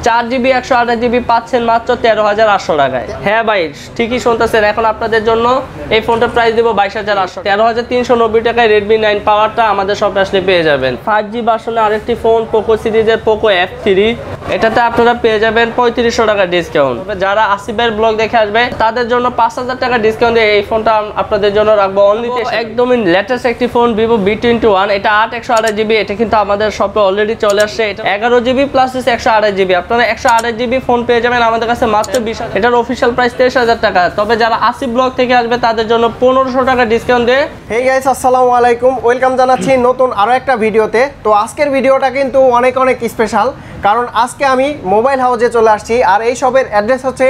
4GB 128GB পাচ্ছেন মাত্র 13,800 টাকায়। হ্যাঁ ভাই ঠিকই শুনতেছেন, এখন আপনাদের জন্য এই ফোনটার প্রাইস দেব 22,800, 13,390 টাকায় Redmi 9 পাওয়ারটা আমাদের শপে আসলে পেয়ে যাবেন। 5G ভার্সনে আরেকটি ফোন পোকো সিরিজের পোকো F3, এটাতে আপনারা পেয়ে যাবেন 3500 টাকা ডিসকাউন্ট। যারা আসিফের ব্লগ দেখে আসবে তাদের জন্য 5000 টাকা ডিসকাউন্ট দিয়ে এই ফোনটা আপনাদের জন্য রাখবো অনলি। একদমই লেটেস্ট একটি ফোন Vivo V21, এটা 8/128GB, এটা কিন্তু আমাদের শপে অলরেডি চলে আসছে। এটা 11GB প্লাস 128GB, আপনারা 128GB ফোন পেয়ে যাবেন আমাদের কাছে মাত্র 20,000। এটার অফিশিয়াল প্রাইস 23,000 টাকা। তবে যারা আসিফ ব্লগ থেকে আসবে তাদের জন্য 1500 টাকা ডিসকাউন্ট দিয়ে। হেই গাইস, আসসালামু আলাইকুম, ওয়েলকাম জানাচ্ছি নতুন আরো একটা ভিডিওতে। তো আজকের ভিডিওটা কিন্তু অনেক স্পেশাল, কারণ আজকে আমি মোবাইল হাউসে চলে আসছি। আর এই শপের অ্যাড্রেস হচ্ছে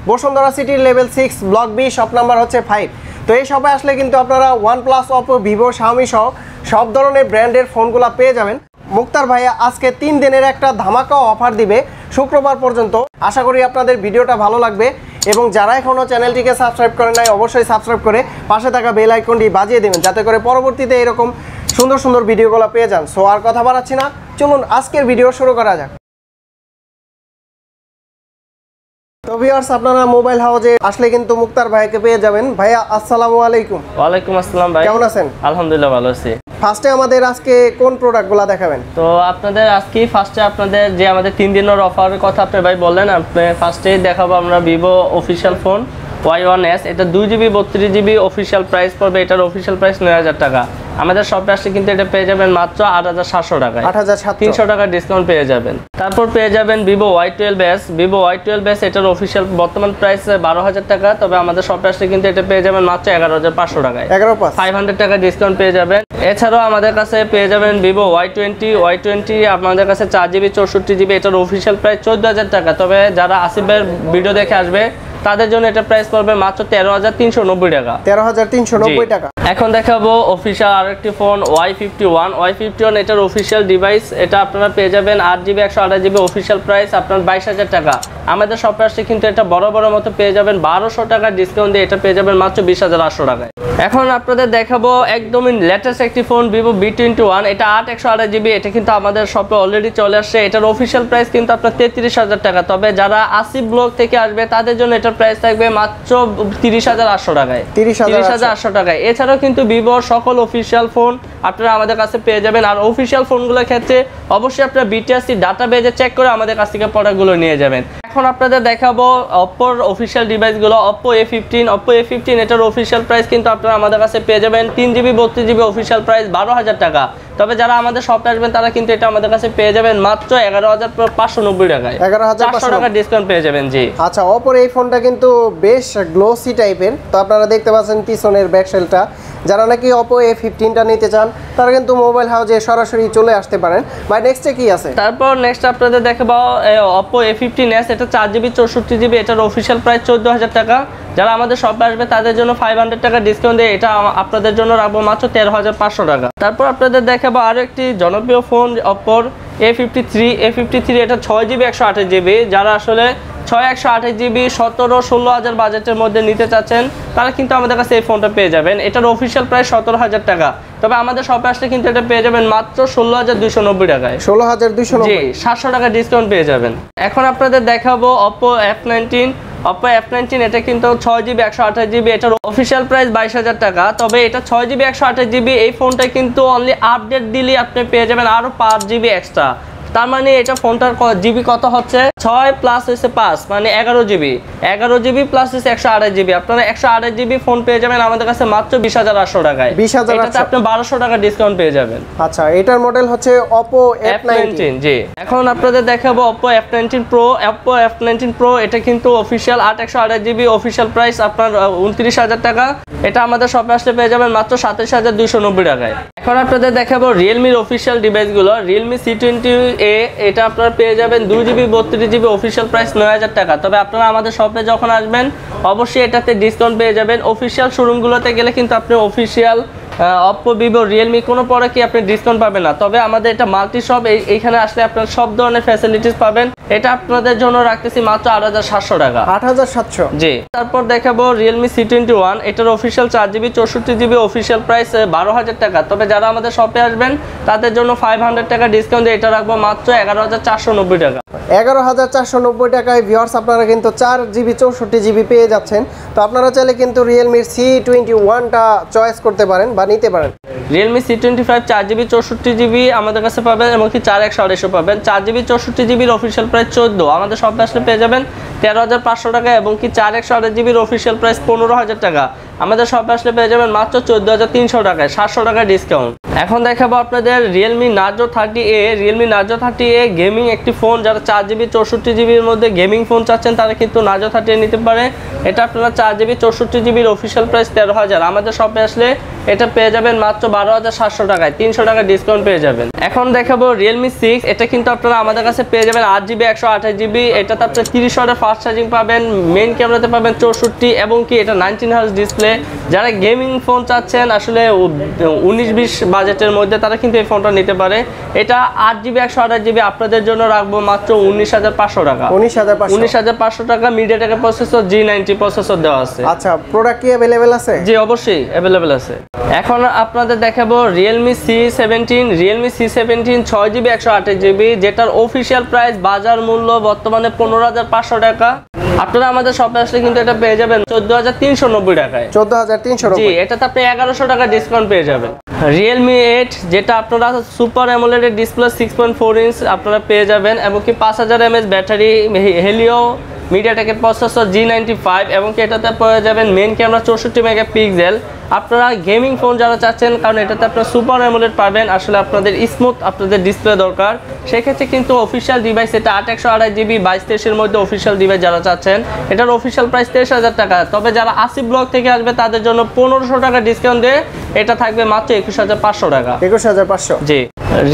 বসুন্ধরা সিটির level 6 block B, shop number হচ্ছে 5। তো এই শপে আসলে কিন্তু আপনারা OnePlus, Oppo, Vivo, Xiaomi সহ সব ধরনের ব্র্যান্ডের ফোনগুলো পেয়ে যাবেন। মুক্তার ভাইয়া আজকে 3 দিনের একটা ধামাকা অফার দিবে শুক্রবার পর্যন্ত। আশা করি আপনাদের ভিডিওটা ভালো লাগবে, এবং যারা এখনও চ্যানেলটিকে সাবস্ক্রাইব করে নাই অবশ্যই সাবস্ক্রাইব করে পাশে থাকা বেল আইকনটি বাজিয়ে দেবেন, যাতে করে পরবর্তীতে এরকম সুন্দর সুন্দর ভিডিওগুলো পেয়ে যান। সো আর কথা বাড়াচ্ছি না, চলুন আজকের ভিডিও শুরু করা যাক। তো ভিউয়ার্স, আপনারা মোবাইল হাউসে আসলে কিন্তু মুক্তার ভাইকে পেয়ে যাবেন। ভাইয়া আসসালামু আলাইকুম। ওয়ালাইকুম আসসালাম ভাই, কেমন আছেন? আলহামদুলিল্লাহ ভালো আছি। ফার্স্টে আমাদের আজকে কোন প্রোডাক্টগুলো দেখাবেন? তো আপনাদের আজকে ফার্স্টে আপনাদের যে আমাদের 3 দিনের অফারের কথা আপনি ভাই বললেন, আপনি ফার্স্টেই দেখাবো আমরা ভিভো অফিশিয়াল ফোন Y1s, এটা 2GB 32GB অফিশিয়াল প্রাইস পড়বে। এটার অফিশিয়াল প্রাইস 9,000 টাকা। আমাদের শপে আসলে কিন্তু এটা পেয়ে যাবেন মাত্র 8,700 টাকায়, 300 টাকা ডিসকাউন্ট পেয়ে যাবেন। তারপর পেয়ে যাবেন ভিভো Y12s, ভিভো Y12s এটার অফিশিয়াল বর্তমান প্রাইস 12,000 টাকা। তবে আমাদের শপে আসলে কিন্তু এটা পেয়ে যাবেন মাত্র 11,500 টাকায়, 500 টাকা ডিসকাউন্ট পেয়ে যাবেন। এছাড়াও আমাদের কাছে পেয়ে যাবেন ভিভো Y20 আমাদের কাছে 4GB 64GB, এটার অফিশিয়াল প্রাইস 14,000 টাকা। তবে যারা আসিফের ভিডিও দেখে আসবে তাদের জন্য এটা প্রাইস পড়বে মাত্র 13,390 টাকা, 13,390 টাকা। এখন দেখাবো অফিশিয়াল আরেকটি ফোন Y51 এটার অফিশিয়াল ডিভাইস। এটা আপনারা পেয়ে যাবেন 8GB 128GB অফিশিয়াল প্রাইস আপনার 22,000 টাকা। আমাদের শপে আসলে কিন্তু এটা বড় মতো পেয়ে যাবেন 1200 টাকা ডিসকাউন্ট দিয়ে, এটা পেয়ে যাবেন মাত্র 20,800 টাকায়। এখন আপনাদের দেখাবো একদমই লেটেস্ট একটি ফোন Vivo V21, এটা 8/128GB, এটা কিন্তু আমাদের শপে অলরেডি চলে আসছে। এটার অফিশিয়াল প্রাইস কিন্তু আপনার 33,000 টাকা। তবে যারা আসিফ ব্লগ থেকে আসবে তাদের জন্য এটার প্রাইস থাকবে মাত্র 30,800 টাকায়, 30,800 টাকায়। এছাড়াও কিন্তু ভিভোর সকল অফিশিয়াল ফোন আপনারা আমাদের কাছে পেয়ে যাবেন। আর অফিশিয়াল ফোনগুলোর ক্ষেত্রে অবশ্যই আপনারা BTRC ডাটাবেজে চেক করে আমাদের কাছ থেকে প্রোডাক্টগুলো নিয়ে যাবেন। এখন আপনাদের দেখাবো অপ্পোর অফিশিয়াল ডিভাইসগুলো। Oppo A15 এটার অফিশিয়াল প্রাইস কিন্তু আপনারা আমাদের কাছে পেয়ে যাবেন 3GB 32GB অফিশিয়াল প্রাইস 12,000 টাকা। তবে যারা আমাদের শপে আসবেন তারা কিন্তু এটা আমাদের কাছে পেয়ে যাবেন মাত্র 11,590 টাকায়, 11,500 টাকা ডিসকাউন্ট পেয়ে যাবেন। জি আচ্ছা, Oppo এই ফোনটা কিন্তু বেশ গ্লোসি টাইপের। তো আপনারা দেখতে পাচ্ছেন পিছনের ব্যাকশেলটা। যারা নাকি Oppo A15টা নিতে চান তারা কিন্তু মোবাইল হাউসে সরাসরি চলে আসতে পারেন। ভাই নেক্সটে কি আছে? তারপর নেক্সট আপনাদের দেখাবো Oppo A15s, এটা 4GB 64GB, এটার অফিশিয়াল প্রাইস 14,000 টাকা। যারা আমাদের শপে আসবে তাদের জন্য 500 টাকা ডিসকাউন্ট দিয়ে এটা আপনাদের জন্য রাখবো মাত্র 13,500 টাকা। তারপর আপনাদের দেখাবো আরো একটি জনপ্রিয় ফোন Oppo A53, এটা 6GB 128GB। যারা আসলে 6/128GB 17-16 হাজার বাজেটের মধ্যে নিতে চাচ্ছেন তারা কিন্তু আমাদের কাছে এই ফোনটা পেয়ে যাবেন। এটার অফিশিয়াল প্রাইস 17,000 টাকা। তবে আমাদের শপে আসলে কিন্তু এটা পেয়ে যাবেন মাত্র 16,290 টাকায়, 16,290, জি 700 টাকা ডিসকাউন্ট পেয়ে যাবেন। এখন আপনাদের দেখাবো Oppo F19, এটা কিন্তু 6GB 128GB, এটার অফিশিয়াল প্রাইস 22,000 টাকা। তবে এটা 6GB 128GB, এই ফোনটা কিন্তু অনলি আপডেট দিলে আপনি পেয়ে যাবেন আরো 5GB এক্সট্রা। তার মানে এটা ফোনটার জিবি কত হচ্ছে 6 প্লাস হচ্ছে 5, মানে 11GB প্লাস হচ্ছে 128GB। আপনারা 128GB ফোন পেয়ে যাবেন আমাদের কাছে মাত্র 20,800 টাকায়, 20,800, এটাতে আপনি 1200 টাকা ডিসকাউন্ট পেয়ে যাবেন। আচ্ছা, এটার মডেল হচ্ছে Oppo F19। জি এখন আপনাদের দেখাবো Oppo F19 Pro, এটা কিন্তু অফিশিয়াল 8/128GB অফিশিয়াল প্রাইস আপনার 29,000 টাকা। এটা আমাদের শপে আসলে পেয়ে যাবেন মাত্র 27,290 টাকায়। এখন আপনাদের দেখাবো Realme অফিশিয়াল ডিভাইসগুলো। Realme C20A, এটা আপনারা পেয়ে যাবেন 2GB 32GB অফিশিয়াল প্রাইস 9,000 টাকা। তবে আপনারা আমাদের শপে যখন আসবেন অবশ্যই এটাতে ডিসকাউন্ট পেয়ে যাবেন। অফিশিয়াল শোরুমগুলোতে গেলে কিন্তু আপনি অফিশিয়াল অপ্পো, ভিভো, রিয়েলমি কোনো প্রোডাক্টে আপনি ডিসকাউন্ট পাবেন না। তবে আমাদের এটা মাল্টি শপ, এইখানে আসলে আপনারা সব ধরনের ফ্যাসিলিটিস পাবেন। এটা আপনাদের জন্য রাখতেছি মাত্র 8,700 টাকা। 8,700? জি। তারপর দেখাবো রিয়েলমি C21, এটার official 4GB 64GB official price 12,000 টাকা। তবে যারা আমাদের শপে আসবেন তাদের জন্য 500 টাকা ডিসকাউন্ট দিয়ে এটা রাখবো মাত্র 11,490 টাকা। 11,490 টাকায় ভিউয়ার্স আপনারা কিন্তু 4GB 64GB পেয়ে যাচ্ছেন। তো আপনারা চাইলে কিন্তু রিয়েলমির C21টা চয়েস করতে পারেন বা নিতে পারেন। রিয়েলমি C25 4GB 64GB আমাদের কাছে পাবেন, এমনকি 4128 পাবেন। 4GB 64GB অফিসিয়াল প্রাইস 14, আমাদের শপে আসলে পেয়ে যাবেন 13,500 টাকা, এবং কি 4128GB অফিসিয়াল প্রাইস 15,000 টাকা। আমাদের শপে আসলে পেয়ে যাবেন মাত্র 14,300 টাকায়, 700 টাকা ডিসকাউন্ট। এখন দেখাবো আপনাদের Realme Narzo 30A। Realme Narzo 30A gaming একটি ফোন, যারা 4GB 64GBর মধ্যে গেমিং ফোন চাচ্ছেন তারা কিন্তু নার্জো 30A নিতে পারে। এটা আপনারা 4GB 64GBর অফিসিয়াল প্রাইস 13,000, আমাদের শপে আসলে এটা পেয়ে যাবেন মাত্র 12,700 টাকায়, 300 টাকা ডিসকাউন্ট পেয়ে যাবেন। এখন দেখাবো রিয়েলমি 6, এটা কিন্তু আপনারা আমাদের কাছে পেয়ে যাবেন 8GB 128GB। এটাতে আপনার 30 ওয়াটের ফাস্ট চার্জিং পাবেন, মেইন ক্যামেরাতে পাবেন 64, এবং কি এটা 19 হার্জ ডিসপ্লে। যারা গেমিং ফোন চাচ্ছেন আসলে 19-20 বাজেটের মধ্যে তারা কিন্তু এই ফোনটা নিতে পারে। এটা 8GB 128GB আপনাদের জন্য রাখবো মাত্র 19,500 টাকা। 19,500 টাকা। মিডিয়াটেকের প্রসেসর G90 প্রসেসর দেওয়া আছে। আচ্ছা, প্রোডাক্ট কি अवेलेबल আছে? জি, অবশ্যই अवेलेबल আছে। এখন আপনাদের দেখাবো Realme C17। Realme C17 6GB 128GB, যেটার অফিসিয়াল প্রাইস বাজার মূল্য বর্তমানে 15,500 টাকা। আপনারা আমাদের শপে আসলে কিন্তু এটা পেয়ে যাবেন 14,390 টাকায়। 14,390? জি, এটাতে আপনি 1100 টাকা ডিসকাউন্ট পেয়ে যাবেন। রিয়েলমি 8, যেটা আপনারা সুপার অ্যামোলেড ডিসপ্লে 6.4 ইঞ্চ আপনারা পেয়ে যাবেন, এবং কি 5000 mAh ব্যাটারি, হেলিও মিডিয়াটেকের প্রসেসর G95, এবং কি এটাতে পেয়ে যাবেন মেইন ক্যামেরা 64 মেগাপিক্সেল। আপনারা গেমিং ফোন যারা চাচ্ছেন, কারণ এটাতে আপনারা সুপার অ্যামোলেড পাবেন, আসলে আপনাদের স্মুথ আপনাদের ডিসপ্লে দরকার, সেক্ষেত্রে কিন্তু অফিসিয়াল ডিভাইস এটা 8/128GB 22-23 মধ্যে অফিসিয়াল ডিভাইস যারা চাচ্ছেন এটার অফিসিয়াল প্রাইস 23,000 টাকা। তবে যারা 80 ব্লক থেকে আসবে তাদের জন্য 1500 টাকা ডিসকাউন্ট দিয়ে এটা থাকবে মাত্র 21,500 টাকা। 21,500? জি।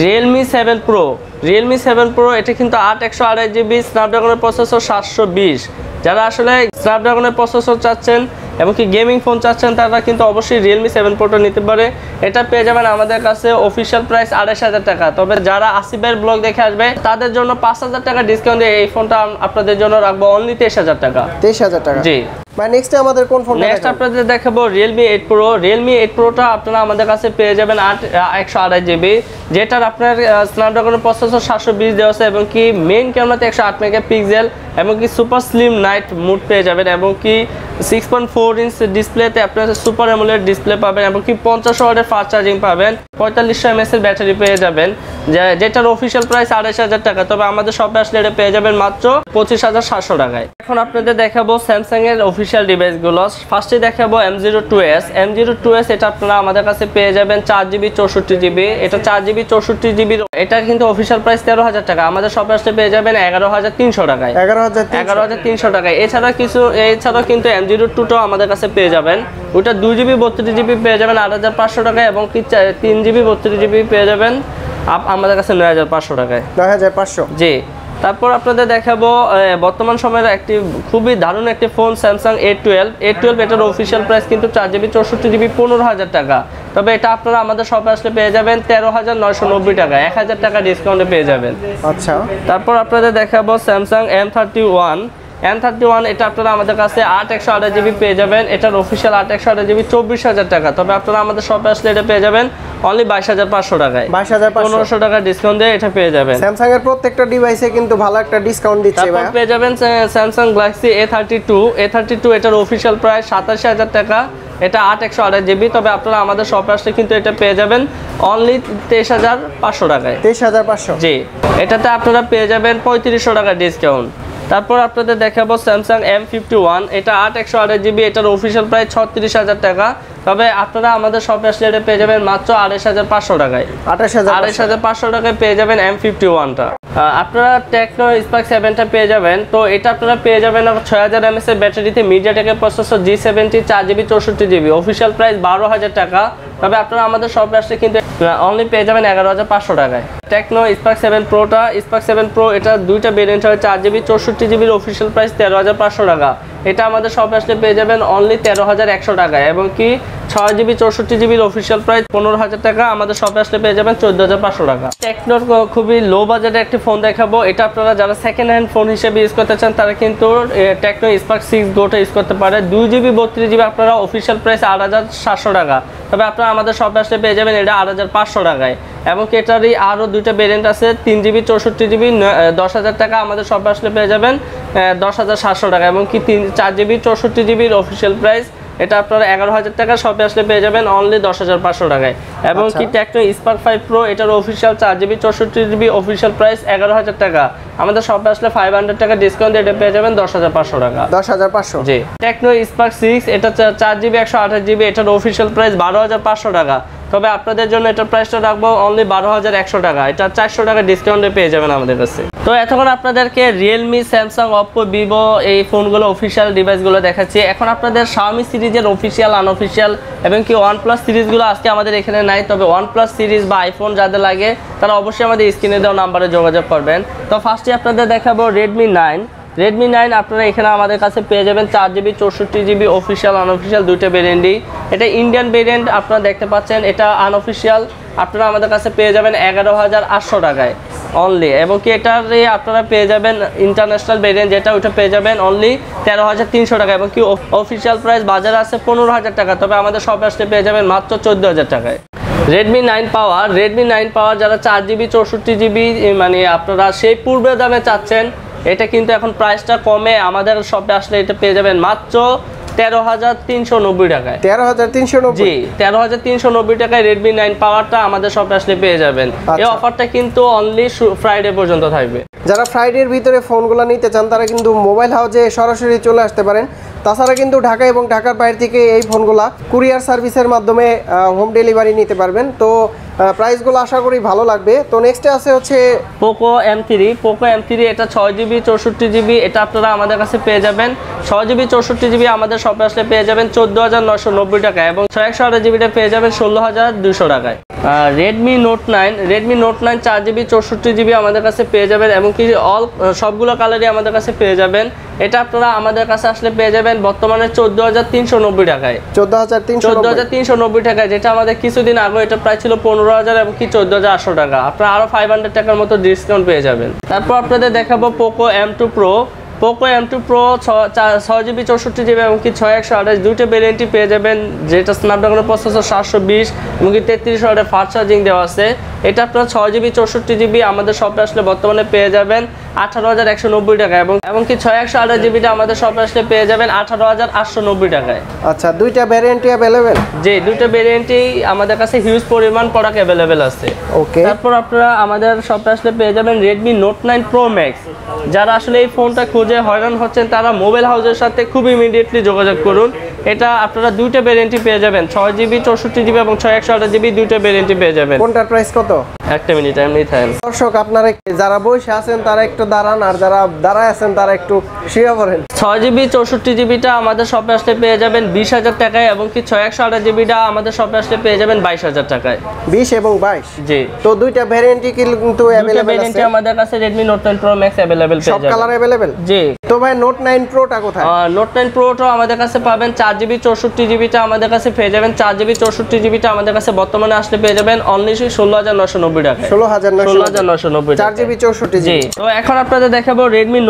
Realme 7 Pro. রিয়েলমি 7 প্রো এটা কিন্তু 8/128GB স্ন্যাপড্রাগনের প্রসেসর 720। যারা আসলে স্ন্যাপড্রাগনের প্রসেসর চাচ্ছেন এবং কি গেমিং ফোন চাচ্ছেন তারা কিন্তু অবশ্যই রিয়েলমি 7 প্রোটা নিতে পারে। এটা পেয়ে যাবেন আমাদের কাছে অফিসিয়াল প্রাইস 28,000 টাকা। তবে যারা আসিফের ব্লগ দেখে আসবে তাদের জন্য 5,000 টাকা ডিসকাউন্ট দিয়ে এই ফোনটা আপনাদের জন্য রাখবো অনলি 23,000 টাকা। 23,000 টাকা? জি। নেক্সট আমাদের কোন ফোনটা দেখাবো? নেক্সট আপনাদের দেখাবো Realme 8 Pro। Realme 8 Proটা আপনারা আমাদের কাছে পেয়ে যাবেন 128GB, যেটার আপনার স্ন্যাপড্রাগনের প্রসেসর 720 দেওয়া আছে, এবং কি মেইন ক্যামেরাতে 108 মেগাপিক্সেল, এবং কি সুপার স্লিম নাইট মুড পেয়ে যাবেন, এবং কি 6.4 ইঞ্চ ডিসপ্লেতে আপনারা সুপার অ্যামোলেড ডিসপ্লে পাবেন, এবং কি 50 ওয়াটের ফাস্ট চার্জিং পাবেন, 4500 mAh এর ব্যাটারি পেয়ে যাবেন, যেটার অফিসিয়াল প্রাইস 28,000 টাকা। তবে আমাদের শপে আসলে এটা পেয়ে যাবেন মাত্র 25,700 টাকায়। এখন আপনাদের দেখাবো স্যামসাং এর অফিসিয়াল ডিভাইসগুলো। ফার্স্টে দেখাবো M02s। M02s এটা আপনারা আমাদের কাছে পেয়ে যাবেন 4GB 64GB। এটা 4GB 64GB, এটা কিন্তু অফিসিয়াল প্রাইস 13,000 টাকা। আমাদের শপে আসলে পেয়ে যাবেন 11,300 টাকায়। 11,300 টাকায়। এছাড়াও কিন্তু M02টাও আমাদের কাছে পেয়ে যাবেন। ওটা 2GB 32GB পেয়ে যাবেন 8,500 টাকায়, এবং কি 3GB 32GB পেয়ে যাবেন আমাদের কাছে 9,500 টাকায়। 9,500? জি। তারপর আপনাদের দেখাবো বর্তমান সময়ের একটি খুবই দারুণ একটি ফোন স্যামসাং A12। এটার অফিসিয়াল প্রাইস কিন্তু 4GB 64GB 15,000 টাকা। তবে এটা আপনারা আমাদের শপে আসলে পেয়ে যাবেন 13,990 টাকা, 1,000 টাকা ডিসকাউন্টে পেয়ে যাবেন। আচ্ছা। তারপর আপনাদের দেখাবো স্যামসাং M31। এটা আপনারা আমাদের কাছে 8/128GB পেয়ে যাবেন। এটার অফিসিয়াল 8/128GB 24,000 টাকা। তবে আপনারা আমাদের শপে আসলে এটা পেয়ে যাবেন অনলি 22,500 টাকায়। 1500 টাকা ডিসকাউন্ট দিয়ে এটা পেয়ে যাবেন। স্যামসাং এর প্রত্যেকটা ডিভাইসে কিন্তু ভালো একটা ডিসকাউন্ট দিচ্ছে ভাই। তারপর পেয়ে যাবেন স্যামসাং গ্যালাক্সি A32। এটার অফিসিয়াল প্রাইস 87,000 টাকা। এটা 8/128GB। তবে আপনারা আমাদের শপে আসলে কিন্তু এটা পেয়ে যাবেন অনলি 23,500 টাকায়। 23,500? জি। এটাতে আপনারা পেয়ে যাবেন 3500 টাকা ডিসকাউন্ট। তারপর আপনাদের দেখাবো স্যামসাং M51। এটা 8/128GB। এটার অফিসিয়াল প্রাইস 36,000 টাকা। তবে আপনারা আমাদের শপে আসলে এটা পেয়ে যাবেন মাত্র 28,500 টাকায়। 28,500 টাকায় পেয়ে যাবেন M51টা। আপনারা টেকনো স্পার্ক 7টা পেয়ে যাবেন। তো এটা আপনারা পেয়ে যাবেন 6000 mAh এর ব্যাটারিতে, মিডিয়াটেকের processor G70, 4GB 64GB, official price 12,000 টাকা। তবে আপনারা আমাদের শপে আসলে কিন্তু অনলি পেয়ে যাবেন 11,500 টাকায়। টেকনো স্পার্ক 7 প্রোটা, স্পার্ক 7 প্রো, এটা দুইটা ভেরিয়েন্ট হয়, 4GB 64GB, অফিসিয়াল প্রাইস 13,500 টাকা। এটা আমাদের শপে আসলে পেয়ে যাবেন অনলি 13,100 টাকায়, এবং কি 6GB 64GB অফিসিয়াল প্রাইস 15,000 টাকা, আমাদের শপে আসলে পেয়ে যাবেন 14,500 টাকা। টেকনোর খুবই লো বাজেটের একটি ফোন দেখাবো, এটা আপনারা যারা সেকেন্ড হ্যান্ড ফোন হিসেবে ইউজ করতে চান তারা কিন্তু টেকনো স্পার্ক 6 গোটা ইউজ করতে পারে। 2GB 32GB আপনারা অফিসিয়াল প্রাইস 8,700 টাকা, তবে আপনারা আমাদের শপে আসলে পেয়ে যাবেন এটা 8,500 টাকায়। এবং এটারই আরও দুইটা ভেরিয়েন্ট আছে, 3GB 64GB 10,000 টাকা, আমাদের শপে আসলে পেয়ে যাবেন 10,700 টাকা। এবং কি 4GB 64GB অফিসিয়াল প্রাইস এটা আপনারা 11,000 টাকা, শপে আসলে পেয়ে যাবেন অনলি 10,500 টাকায়। এবং কি টেকনো স্পার্ক 5 প্রো এটার official 4GB 64GB official price 11,000 টাকা, আমাদের শপে আসলে 500 টাকা ডিসকাউন্ট এটা পেয়ে যাবেন 10,500 টাকা। 10,500 জি। টেকনো স্পার্ক 6 এটা 4GB 128GB এটার অফিসিয়াল প্রাইস 12,500 টাকা, তবে আপনাদের জন্য এটার প্রাইসটা রাখবো অনলি 12,100 টাকা, এটা 400 টাকা ডিসকাউন্টে পেয়ে যাবেন আমাদের কাছে। তো এতক্ষণ আপনাদেরকে রিয়েলমি, স্যামসাং, অপ্পো, ভিভো এই ফোনগুলো অফিসিয়াল ডিভাইসগুলো দেখাচ্ছি। এখন আপনাদের শাওমি সিরিজের অফিসিয়াল, আনঅফিসিয়াল এবং কি ওয়ানপ্লাস সিরিজগুলো আজকে আমাদের এখানে নাই, তবে ওয়ানপ্লাস সিরিজ বা আইফোন যাদের লাগে তারা অবশ্যই আমাদের স্ক্রিনে দেওয়া নাম্বারে যোগাযোগ করবেন। তো ফার্স্টে আপনাদের দেখাবো রেডমি 9 আপনারা এখানে আমাদের কাছে পেয়ে যাবেন 4GB 64GB অফিসিয়াল, আনঅফিসিয়াল দুইটা ভেরিয়েন্টই। এটা ইন্ডিয়ান ভেরিয়েন্ট আপনারা দেখতে পাচ্ছেন, এটা আনঅফিসিয়াল আপনারা আমাদের কাছে পেয়ে যাবেন 11,800 টাকায় অনলি। এবং কি এটারই আপনারা পেয়ে যাবেন ইন্টারন্যাশনাল ভেরিয়েন্ট যেটা, ওটা পেয়ে যাবেন অনলি 13,300 টাকা। এবং কি অফিসিয়াল প্রাইস বাজারে আছে 15,000 টাকা, তবে আমাদের শপে আসলে পেয়ে যাবেন মাত্র 14,000 টাকায়। রেডমি 9 পাওয়ার যারা 4GB 64GB মানে আপনারা সেই পূর্বের দামে চাচ্ছেন, এটা কিন্তু এখন প্রাইসটা কমে আমাদের শপে আসলে এটা পেয়ে যাবেন মাত্র 13,390 টাকায়। 13,390? জি, 13,390 টাকায় রেডমি 9 পাওয়ারটা আমাদের শপে আসলে পেয়ে যাবেন। এই অফারটা কিন্তু অনলি ফ্রাইডে পর্যন্ত থাকবে। যারা ফ্রাইডের ভিতরে ফোনগুলো নিতে চান তারা কিন্তু মোবাইল হাউসে সরাসরি চলে আসতে পারেন। তাছাড়া কিন্তু ঢাকা এবং ঢাকার বাইরে থেকে এই ফোনগুলা কুরিয়ার সার্ভিসের মাধ্যমে হোম ডেলিভারি নিতে পারবেন। তো প্রাইসগুলো আশা করি ভালো লাগবে। তো নেক্সটে আছে হচ্ছে পোকো M3 এটা 6GB 64GB এটা আপনারা আমাদের কাছে পেয়ে যাবেন 6GB 64GB আমাদের শপে আসলে পেয়ে যাবেন 14,990 টাকা, এবং 128GBটা পেয়ে যাবেন 16,200 টাকায়। রেডমি নোট 9 4GB 64GB আমাদের কাছে পেয়ে যাবেন, এবং কি সবগুলো কালারই আমাদের কাছে পেয়ে যাবেন। এটা আপনারা আমাদের কাছে আসলে পেয়ে যাবেন বর্তমানে 14,390 টাকায়। 14,390 টাকায়, যেটা আমাদের কিছুদিন আগে এটা প্রায় ছিল 15,000 এবং কি 14,800 টাকা। আপনারা আরো 500 টাকার মতো ডিসকাউন্ট পেয়ে যাবেন। তারপর আপনাদের দেখাবো Poco M2 Pro 6GB 64GB এবং কি 6128 দুইটা ভেরিয়েন্টই পেয়ে যাবেন, যেটা স্ন্যাপড্রাগনের প্রসেসর 720 এবং কি 33 ওয়াটের ফাস্ট চার্জিং দেওয়া আছে। এটা আপনারা 6GB 64GB আমাদের শপে আসলে বর্তমানে পেয়ে যাবেন 18,190 টাকা, এবং কি 6128GBটা আমাদের শপে আসলে পেয়ে যাবেন 18,890 টাকায়। আচ্ছা, দুইটা ভেরিয়েন্টই अवेलेबल? জি, দুইটা ভেরিয়েন্টই আমাদের কাছে হিউজ পরিমাণ প্রোডাক্ট अवेलेबल আছে। ওকে। তারপর আপনারা আমাদের শপে আসলে পেয়ে যাবেন Redmi Note 9 Pro Max। যারা আসলে এই ফোনটা খুঁজে হয়রান হচ্ছেন তারা মোবাইল হাউসের সাথে খুব ইমিডিয়েটলি যোগাযোগ করুন। এটা আপনারা দুইটা ভেরিয়েন্টই পেয়ে যাবেন, 6GB 64GB এবং 6128GB দুইটা ভেরিয়েন্টই পেয়ে যাবেন। কোনটার প্রাইস কত? একটা মিনিট এমনি থাকেন। দর্শক আপনারা যারা বসে আছেন তারা একটু দাঁড়ান, আর যারা দাঁড়ায় আছেন তারা একটু শুয়ে পড়েন। 6GB 64GBটা আমাদের শপে আসলে পেয়ে যাবেন 20,000 টাকায়, এবং কি 6128GBটা আমাদের শপে আসলে পেয়ে যাবেন 22,000 টাকায়। 20 এবং 22? জি। তো দুইটা ভেরিয়েন্টই কিন্তু দুইটা ভেরিয়েন্টই আমাদের কাছে Redmi Note 9 Pro Max available পেয়ে সব যাবেন। Colour available? জি। তো ভাই Note 9 Proটা কোথায়? Note 9 Proটা আমাদের কাছে পাবেন 4GB 64GBটা আমাদের কাছে পেয়ে যাবেন। 4GB 64GBটা আমাদের কাছে বর্তমানে আসলে পেয়ে যাবেন অনলি 16,990 টাকায়। 16,990 টাকা 4GB 64GB। জি। তো এখন আপনাদের দেখাবো Redmi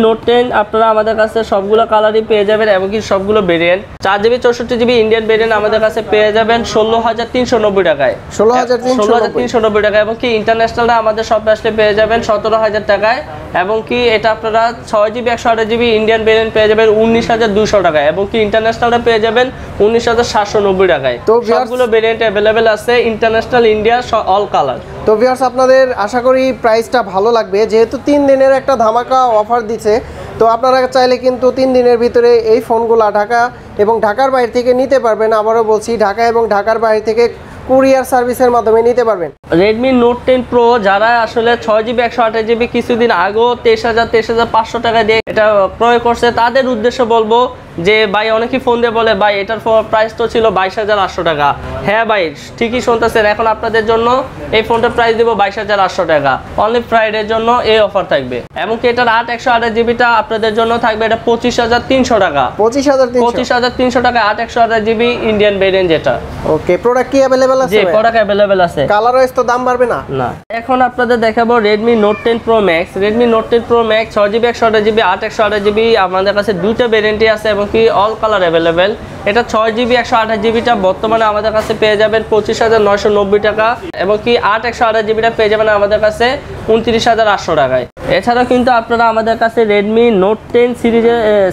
Note 10 আপনারা আমাদের কাছে সবগুলো কালারই পেয়ে যাবেন, এবং কি সবগুলো variant. 4GB 64GB Indian variant আমাদের কাছে পেয়ে যাবেন 16,390 টাকায়। 16,390 টাকা, এবং কি ইন্টারন্যাশনালটা আমাদের শপে আসলে পেয়ে যাবেন 17,000 টাকায়, এবং কি এটা আপনারা 6GB 128GB ইন্ডিয়ান ভেরিয়েন্ট পেয়ে যাবেন 19,200 টাকায়, এবং কি ইন্টারন্যাশনালটা পেয়ে যাবেন 19,790 টাকায়। তো সবগুলো ভেরিয়েন্ট अवेलेबल আছে, ইন্টারন্যাশনাল, ইন্ডিয়া, অল কালার। তো ভিউয়ার্স আপনাদের আশা করি প্রাইসটা ভালো লাগবে, যেহেতু 3 দিনের একটা ধামাকা অফার দিচ্ছে। তো আপনারা চাইলে কিন্তু 3 দিনের ভিতরে এই ফোনগুলো ঢাকা এবং ঢাকার বাইরে থেকে নিতে পারবেন। আবারও বলছি, ঢাকা এবং ঢাকার বাইরে থেকে কুরিয়ার সার্ভিসের মাধ্যমে নিতে পারবেন। Redmi Note 10 Pro যারা আসলে 6GB 128GB কিছুদিন আগেও 23,500 টাকা দিয়ে এটা ক্রয় করছে, তাদের উদ্দেশ্যে বলবো যে ভাই অনেকেই ফোন দিয়ে বলে ভাই এটার প্রাইস তো ছিল 22,800 টাকা। হ্যাঁ ভাই ঠিকই শুনতেছেন, এখন আপনাদের জন্য এই ফোনটার প্রাইস দিব 22,800 টাকা। অনলি ফ্রাইডের জন্য এই অফার থাকবে। এমনকি এটার 8/128 জিবিটা আপনাদের জন্য থাকবে এটা 25,300 টাকা। 25,300 টাকা 8/128 জিবি ইন্ডিয়ান ভেরিয়েন্ট যেটা। ওকে, প্রোডাক্ট কি अवेलेबल আছে? জি, প্রোডাক্ট अवेलेबल আছে। কালার ওয়াইজ তো দাম বাড়বে না? না। এখন আপনাদের দেখাবো Redmi Note 10 Pro Max। Redmi Note 10 Pro Max 6GB 128GB 8/128GB আমাদের কাছে দুটো ভেরিয়েন্টই আছে এবং কি অল কালার अवेलेबल। এটা 6GB 128GBটা বর্তমানে আমাদের কাছে পেয়ে যাবেন 25,990 টাকা এবং কি 8/128GBটা পেয়ে যাবেন আমাদের কাছে 29,800 টাকায়। এছাড়া কিন্তু আপনারা আমাদের কাছে Redmi Note 10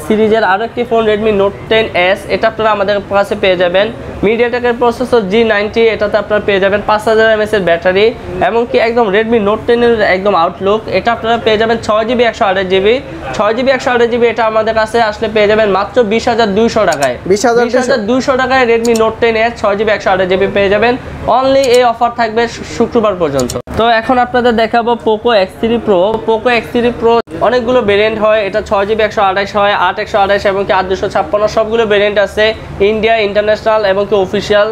সিরিজের আরেকটি ফোন Redmi Note 10s এটা আপনারা আমাদের কাছে পেয়ে যাবেন। মিডিয়াটেকের প্রসেসর G90, এটাতে আপনারা পেয়ে যাবেন 5000 mAh এর ব্যাটারি এবং কি একদম Redmi Note 10 এর একদম আউটলুক। এটা আপনারা পেয়ে যাবেন 6GB 128GB 6GB 128GB এটা আমাদের কাছে আসলে পেয়ে যাবেন মাত্র 20,200 টাকায়। 20,200 টাকায় Redmi Note 10s 6GB 128GB পেয়ে যাবেন। অনলি এই অফার থাকবে শুক্রবার পর্যন্ত। তো এখন আপনাদের দেখাবো Poco X3 Pro। Poco X3 Pro অনেকগুলো ভেরিয়েন্ট হয়, এটা 6GB 128 হয়, 8/128 এবং কি 8/256 সবগুলো ভেরিয়েন্ট আছে। ইন্ডিয়া, ইন্টারন্যাশনাল এবং কি অফিসিয়াল,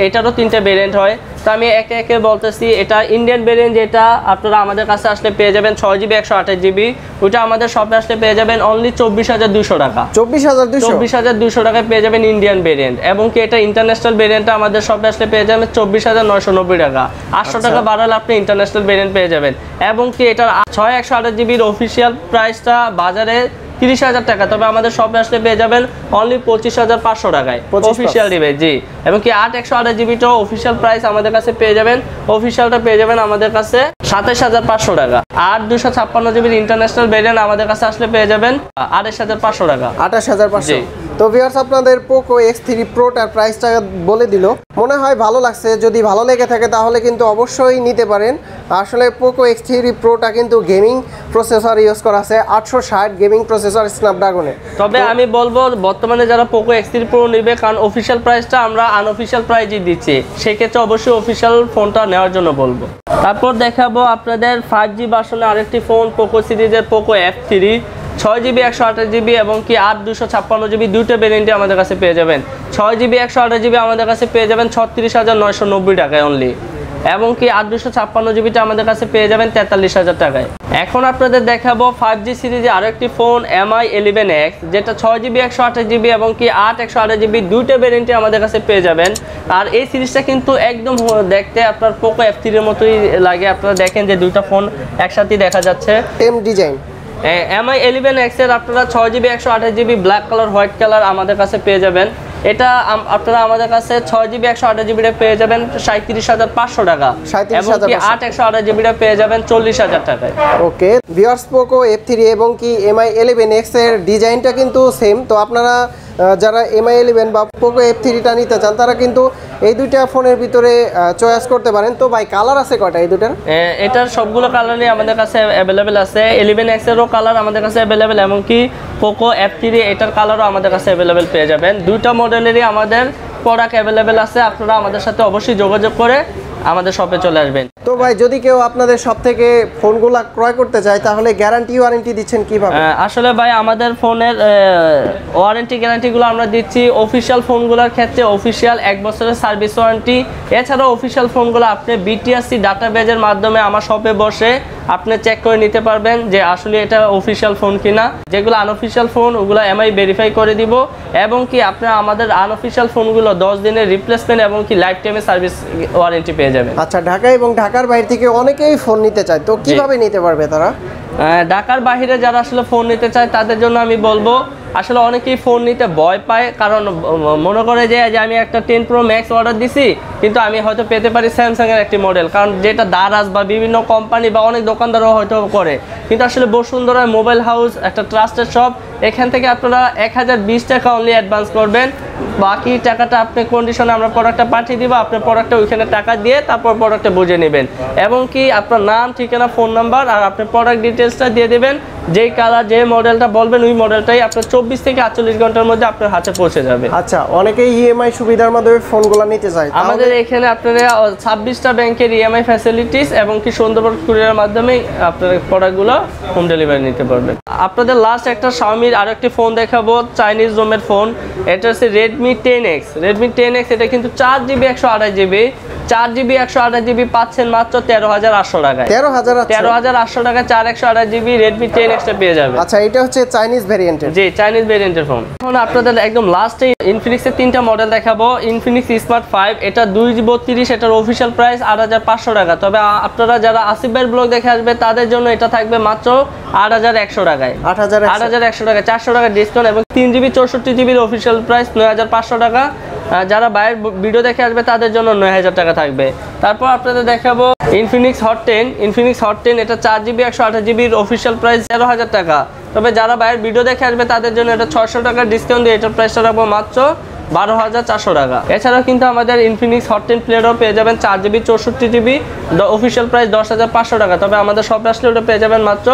এটারও 3টে ভেরিয়েন্ট হয়। তো আমি একে একে বলতেছি। এটা ইন্ডিয়ান ভেরিয়েন্ট, যেটা আপনারা আমাদের কাছে আসলে পেয়ে যাবেন 6GB 128GB, ওইটা আমাদের শপে আসলে পেয়ে যাবেন অনলি 24,200 টাকা। 24,200 টাকায় পেয়ে যাবেন ইন্ডিয়ান ভেরিয়েন্ট এবং কি এটা ইন্টারন্যাশনাল ভেরিয়েন্টটা আমাদের শপে আসলে পেয়ে যাবেন 24,990 টাকা। 800 টাকা বাড়ালে আপনি ইন্টারন্যাশনাল ভেরিয়েন্ট পেয়ে যাবেন এবং কি এটার 6/128GBর অফিসিয়াল প্রাইসটা বাজারে 30,000 টাকা, তবে আমাদের শপে আসলে পেয়ে যাবেন অনলি 25,500 টাকায় অফিসিয়াল ডিভাইস। জি, এবং কি 8/128GBটাও অফিসিয়াল প্রাইস আমাদের কাছে পেয়ে যাবেন, অফিসিয়ালটা পেয়ে যাবেন আমাদের কাছে 27,500 টাকা। 8/256GB ইন্টারন্যাশনাল ভেরিয়েন্ট আমাদের কাছে আসলে পেয়ে যাবেন 28,500 টাকা। 28,500। তো ভিউয়ার্স, আপনাদের Poco X3 Proটার প্রাইসটা বলে দিল, মনে হয় ভালো লাগছে। যদি ভালো লেগে থাকে তাহলে কিন্তু অবশ্যই নিতে পারেন। আসলে Poco X3 Proটা কিন্তু গেমিং প্রসেসর ইউজ করা আছে, 860 গেমিং প্রসেসর স্ন্যাপড্রাগনের। তবে আমি বলবো বর্তমানে যারা Poco X3 Pro নেবে, কারণ অফিসিয়াল প্রাইসটা আমরা আনঅফিসিয়াল প্রাইসই দিচ্ছি, সেক্ষেত্রে অবশ্যই অফিসিয়াল ফোনটা নেওয়ার জন্য বলবো। তারপর দেখাবো আপনাদের 5G ভার্সনের আরেকটি ফোন Poco সিরিজের Poco F3 6GB 128GB এবং কি 8/256GB দুটো ভেরিয়েন্টে আমাদের কাছে পেয়ে যাবেন। 6GB 128GB আমাদের কাছে পেয়ে যাবেন 36,990 টাকায় অনলি এবং কি 8/256GBটা আমাদের কাছে পেয়ে যাবেন 43,000 টাকায়। এখন আপনাদের দেখাবো 5G সিরিজে আরেকটি ফোন MI 11X, যেটা 6GB 128GB এবং কি 8/128GB দুটো ভেরিয়েন্টে আমাদের কাছে পেয়ে যাবেন। আর এই সিরিজটা কিন্তু একদম দেখতে আপনার Poco F3 এর মতোই লাগে। আপনারা দেখেন যে দুইটা ফোন একসাথে দেখা যাচ্ছে, সেম ডিজাইন। MI 11X এর আপনারা 6GB 128GB black colour, white colour আমাদের কাছে পেয়ে যাবেন। এটা আপনারা আমাদের কাছে 6GB 128GBটা পেয়ে যাবেন 37,500 টাকা এবং কি 8/128GBটা পেয়ে যাবেন 40,000 টাকায়। ওকে ভিউয়ার্স, Poco F3 এবং কি MI 11X এর ডিজাইনটা কিন্তু সেম। তো আপনারা যারা MI 11 বা Poco F3টা নিতে চান তারা কিন্তু এই দুইটা ফোনের ভিতরে চয়েস করতে পারেন। তো ভাই কালার আছে কয়টা এই দুটার? এটার সবগুলো কালারই আমাদের কাছে অ্যাভেলেবেল আছে। 11X এরও কালার আমাদের কাছে অ্যাভেলেবেল এবং কি Poco F3 এটার কালারও আমাদের কাছে অ্যাভেলেবেল পেয়ে যাবেন। দুইটা মডেলেরই আমাদের প্রোডাক্ট অ্যাভেলেবেল আছে। আপনারা আমাদের সাথে অবশ্যই যোগাযোগ করে আমাদের শপে চলে আসবেন। তো ভাই যদি কেউ আপনাদের শপ থেকে ফোনগুলো ক্রয় করতে চায় তাহলে গ্যারান্টি ওয়ারেন্টি দিচ্ছেন কিভাবে? আসলে ভাই আমাদের ফোনের ওয়ারেন্টি গ্যারান্টিগুলো আমরা দিচ্ছি অফিসিয়াল ফোনগুলোর ক্ষেত্রে অফিসিয়াল 1 বছরের সার্ভিস ওয়ারেন্টি। এছাড়াও অফিসিয়াল ফোনগুলো আপনি BTRC ডাটাবেজের মাধ্যমে আমার শপে বসে আপনি চেক করে নিতে পারবেন যে আসলে এটা অফিসিয়াল ফোন কিনা। যেগুলো আনঅফিসিয়াল ফোন ওগুলো MI ভেরিফাই করে দিব এবং কি আপনারা আমাদের আনঅফিসিয়াল ফোনগুলো 10 দিনের রিপ্লেসমেন্ট এবং কি লাইফ টাইমের সার্ভিস ওয়ারেন্টি পেয়ে যাবেন। আচ্ছা, ঢাকা এবং ঢাকার বাইরে থেকে অনেকেই ফোন নিতে চায়, তো কিভাবে নিতে পারবে তারা? ঢাকার বাইরে যারা আসলে ফোন নিতে চায় তাদের জন্য আমি বলবো আসলে অনেকেই ফোন নিতে ভয় পায়, কারণ মনে করে যে আমি একটা 10 Pro Max অর্ডার দিছি কিন্তু আমি হয়তো পেতে পারি স্যামসাংয়ের একটি মডেল, কারণ যেটা দারাজ বা বিভিন্ন কোম্পানি বা অনেক দোকানদারও হয়তো করে। কিন্তু আসলে বসুন্ধরা মোবাইল হাউস একটা ট্রাস্টেড শপ, এখান থেকে আপনারা 1020 টাকা অনলি অ্যাডভান্স করবেন বাকি টাকাটা আপনি কন্ডিশনে আমরা প্রোডাক্টটা পাঠিয়ে দিব, আপনি প্রোডাক্টটা ওইখানে টাকা দিয়ে তারপর প্রোডাক্টটা বুঝে নেবেন। এবং কি আপনার নাম, ঠিকানা, ফোন নাম্বার আর আপনার প্রোডাক্ট ডিটেলসটা দিয়ে দেবেন। যেই কালার, যে মডেলটা বলবেন ওই মডেলটাই আপনার 24 থেকে 48 ঘন্টার মধ্যে আপনার হাতে পৌঁছে যাবে। আচ্ছা, অনেকেই ইএমআই সুবিধার মাধ্যমে ফোনগুলো নিতে চায়। আমাদের এখানে আপনারা 26টা ব্যাংকের ইএমআই ফ্যাসিলিটিস এবং কি সুন্দরবন কুরিয়ারের মাধ্যমে আপনার প্রোডাক্টগুলো হোম ডেলিভারি নিতে পারবেন। আপনাদের লাস্ট একটা শাওমির আরো একটি ফোন দেখাবো, চাইনিজ রোমের ফোন। এটা হচ্ছে Redmi 10X। Redmi 10X এটা কিন্তু 4GB 128GB 4GB 128GB পাচ্ছেন মাত্র 13,800 টাকায়। 13,800 টাকায় 128GB Redmi 10X টা পেয়ে যাবেন। আচ্ছা, এটা হচ্ছে চাইনিজ ভেরিয়েন্টের। জি, চাইনিজ ভেরিয়েন্টের ফোন। এখন আপনাদের একদম লাস্টে ইনফিনিক্সের 3টা মডেল দেখাবো। ইনফিনিক্স স্মার্ট 5 এটা 232, এটার অফিশিয়াল প্রাইস 8,500 টাকা। তবে আপনারা যারা আসিফ ভাইয়ের ব্লগ দেখে আসবে তাদের জন্য এটা থাকবে মাত্র 8,100 টাকায়। 8,100 টাকা, 400 টাকা ডিসকাউন্ট এবং 3GB 64GB অফিশিয়াল প্রাইস 9,500 টাকা। যারা বাইরের ভিডিও দেখে আসবে তাদের জন্য 9,000 টাকা থাকবে। তারপর আপনাদের দেখাবো ইনফিনিক্স হট 10। ইনফিনিক্স হট 10 এটা 4GB 128GB অফিশিয়াল প্রাইস 13,000 টাকা। তবে যারা বাইরের ভিডিও দেখে আসবে তাদের জন্য এটা 600 টাকা ডিসকাউন্ট দিয়ে এটার প্রাইসটা রাখবো মাত্র 12,400 টাকা। এছাড়াও কিন্তু আমাদের ইনফিনিক্স হট 10 প্লেটও পেয়ে যাবেন 4GB 64GB অফিশিয়াল প্রাইস 10,500 টাকা। তবে আমাদের সব আসলে ওটা পেয়ে যাবেন মাত্র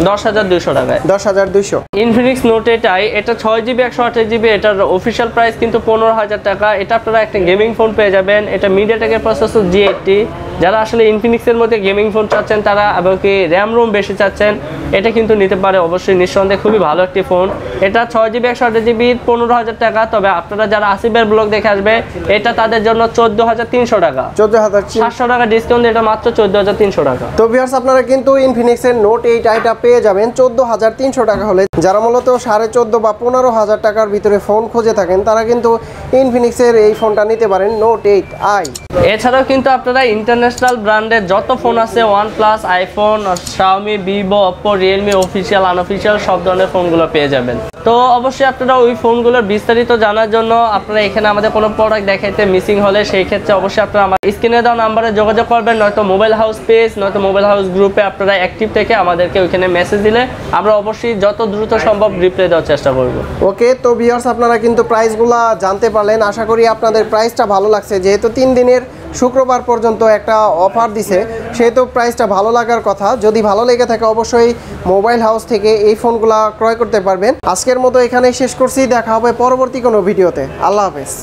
10,200 টাকায়। 10,200। ইনফিনিক্স নোট এটা 6GB 128GB এটার অফিশিয়াল প্রাইস কিন্তু 15,000 টাকা। এটা আপনারা একটা গেমিং ফোন পেয়ে যাবেন। এটা মিডিয়াটেকের প্রসেসর G80। যারা আসলে ইনফিনিক্সের মধ্যে গেমিং ফোন চাচ্ছেন তারা এবং কি র্যাম রোম বেশি চাচ্ছেন এটা কিন্তু নিতে পারে অবশ্যই, নিঃসন্দেহে খুবই ভালো একটি ফোন। এটা 6GB 128GB 15,000 টাকা। তবে আপনারা যারা আসিফের ব্লগ দেখে আসবে এটা তাদের জন্য 14,300 টাকা। 700 টাকা ডিসকাউন্ট, এটা মাত্র 14,300 টাকা। তো ভিউয়ার্স, আপনারা কিন্তু ইনফিনিক্সের নোট 8 আইটা পেয়ে যাবেন 14,300 টাকা হলে। যারা মূলত 14.5 বা 15,000 টাকার ভিতরে ফোন খুঁজে থাকেন তারা কিন্তু ইনফিনিক্সের এই ফোনটা নিতে পারেন, নোট 8i। এছাড়াও কিন্তু আপনারা ইন্টারন্যাশনাল ব্র্যান্ডের যত ফোন আছে, OnePlus, iPhone, Xiaomi, Vivo, Oppo, Realme official, unofficial সব ধরনের ফোনগুলো পেয়ে যাবেন। তো অবশ্যই আপনারা ওই ফোনগুলোর বিস্তারিত জানার জন্য আপনারা এখানে আমাদের কোনো প্রোডাক্ট দেখাইতে মিসিং হলে সেই ক্ষেত্রে অবশ্যই আপনারা আমার স্ক্রিনে দেওয়া নাম্বারে যোগাযোগ করবেন, নয়তো মোবাইল হাউস পেজ, নয়তো মোবাইল হাউস গ্রুপে আপনারা অ্যাক্টিভ থেকে আমাদেরকে ওইখানে মেসেজ দিলে আমরা অবশ্যই যত দ্রুত সম্ভব রিপ্লাই দেওয়ার চেষ্টা করব। ওকে, তো ভিউয়ার্স আপনারা কিন্তু প্রাইসগুলো জানতে পারলেন। আশা করি আপনাদের প্রাইসটা ভালো লাগছে। যেহেতু 3 দিনের শুক্রবার পর্যন্ত একটা অফার দিছে সেহেতু প্রাইসটা ভালো লাগার কথা। যদি ভালো লেগে থাকে অবশ্যই মোবাইল হাউস থেকে এই ফোনগুলো ক্রয় করতে পারবেন। আজকের মতো এখানেই শেষ করছি, দেখা হবে পরবর্তী কোনো ভিডিওতে। আল্লাহ হাফেজ।